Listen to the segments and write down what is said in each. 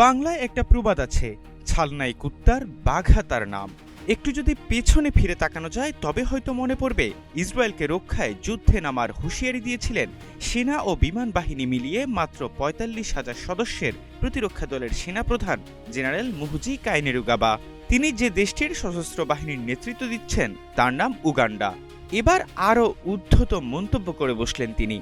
বাংলায় একটা প্রবাদ আছে, ছালনাই কুত্তার বাঘা তার নাম। একটু যদি পেছনে ফিরে তাকানো যায় তবে হয়তো মনে পড়বে ইসরায়েলকে রক্ষায় যুদ্ধে নামার হুঁশিয়ারি দিয়েছিলেন সেনা ও বিমান বাহিনী মিলিয়ে মাত্র ৪৫,০০০ সদস্যের প্রতিরক্ষা দলের সেনাপ্রধান জেনারেল মুহজি কাইনেরুগাবা। তিনি যে দেশটির সশস্ত্র বাহিনীর নেতৃত্ব দিচ্ছেন তার নাম উগান্ডা। এবার আরও উদ্ধত মন্তব্য করে বসলেন তিনি।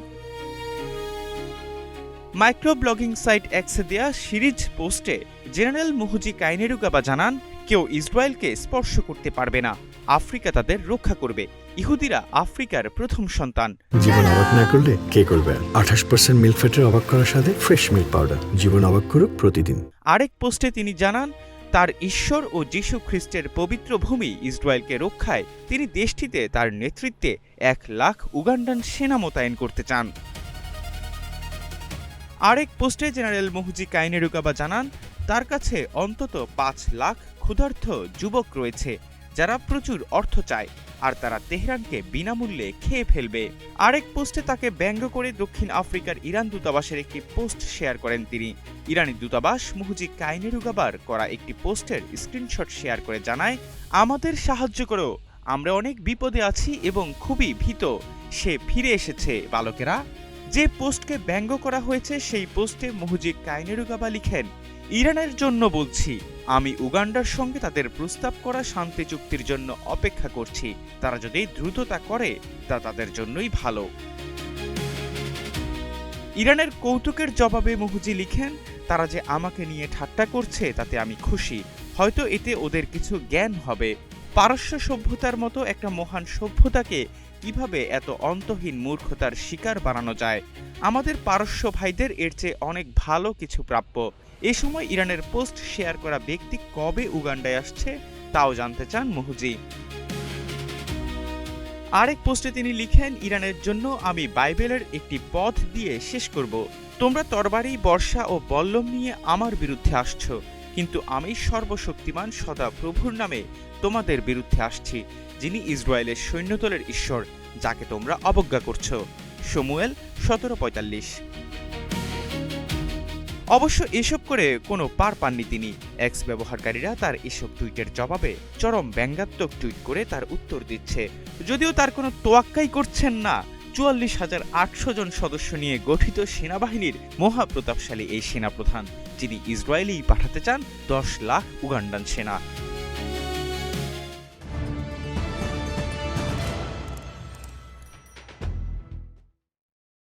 মাইক্রো ব্লগিং সাইট এক্সে দেয়া সিরিজ পোস্টে জেনারেল মুহজি কাইনেরুগাবা জানান, কেউ ইসরায়েলকে স্পর্শ করতে পারবে না, আফ্রিকা তাদের রক্ষা করবে। ইহুদিরা আফ্রিকার প্রথম সন্তান। জীবন অবাক না করলে কে করবে? 28% মিল্ক ফ্যাটের অবাক করার সাথে ফ্রেশ মিল্ক পাউডার। জীবন অবাক করুক প্রতিদিন। আরেক পোস্টে তিনি জানান, তার ঈশ্বর ও যীশু খ্রিস্টের পবিত্র ভূমি ইসরায়েলকে রক্ষায় তিনি দেশটিতে তার নেতৃত্বে 1,00,000 উগান্ডান সেনা মোতায়েন করতে চান। আরেক পোস্টে জেনারেল মুহজি কাইনেরুগাবা জানান, তার কাছে অন্তত 5,00,000 ক্ষুধার্ত যুবক রয়েছে যারা প্রচুর অর্থ চায়, আর তারা তেহরানকে বিনামূল্যে খেয়ে ফেলবে। আরেক পোস্টে তাকে ব্যঙ্গ করে দক্ষিণ আফ্রিকার ইরান দূতাবাসের একটি পোস্ট শেয়ার করেন তিনি। ইরানি দূতাবাস মুহজি কাইনেরুগাবার করা একটি পোস্টের স্ক্রিনশট শেয়ার করে জানায়, আমাদের সাহায্য করো, আমরা অনেক বিপদে আছি এবং খুবই ভীত, সে ফিরে এসেছে বালকেরা। যে পোস্টকে ব্যঙ্গ করা হয়েছে সেই পোস্টে মুহজি কাইনেরুগাবা লিখেন, ইরানের জন্য বলছি, আমি উগান্ডার সঙ্গে তাদের প্রস্তাব করা শান্তি চুক্তির জন্য অপেক্ষা করছি। তারা যদি দ্রুততা করে তা তাদের জন্যই ভালো। ইরানের কৌতুকের জবাবে মুহজি লিখেন, তারা যে আমাকে নিয়ে ঠাট্টা করছে তাতে আমি খুশি, হয়তো এতে ওদের কিছু জ্ঞান হবে। পারস্য সভ্যতার মতো একটা মহান সভ্যতাকে কিভাবে এত অন্তহীন মূর্খতার শিকার বানানো যায়? আমাদের পারস্য ভাইদের এর চেয়ে অনেক ভালো কিছু প্রাপ্য। এ সময় ইরানের পোস্ট শেয়ার করা ব্যক্তি কবে উগান্ডায় আসছে তাও জানতে চান মুহজি। আরেক পোস্টে তিনি লিখেন, ইরানের জন্য আমি বাইবেলের একটি পথ দিয়ে শেষ করব। তোমরা তরবারি, বর্ষা ও বল্লম নিয়ে আমার বিরুদ্ধে আসছো, কিন্তু আমি সর্বশক্তিমান সদা প্রভুর নামে তোমাদের বিরুদ্ধে আসছি, যিনি ইসরায়েলের সৈন্যদলের ঈশ্বর, যাকে তোমরা অবজ্ঞা করছো। শমুয়েল 17:45। অবশ্য এসব করে কোনো পার পাননি তিনি। এক্স ব্যবহারকারীরা তার এসব টুইটের জবাবে চরম ব্যঙ্গাত্মক টুইট করে তার উত্তর দিচ্ছে, যদিও তার কোনো তোয়াক্কাই করছেন না। 44,800 জন সদস্য নিয়ে গঠিত সেনাবাহিনীর মহাপ্রতাপশালী এই সেনাপ্রধান, যিনি ইসরায়েলেই পাঠাতে চান 10,00,000 উগান্ডান সেনা।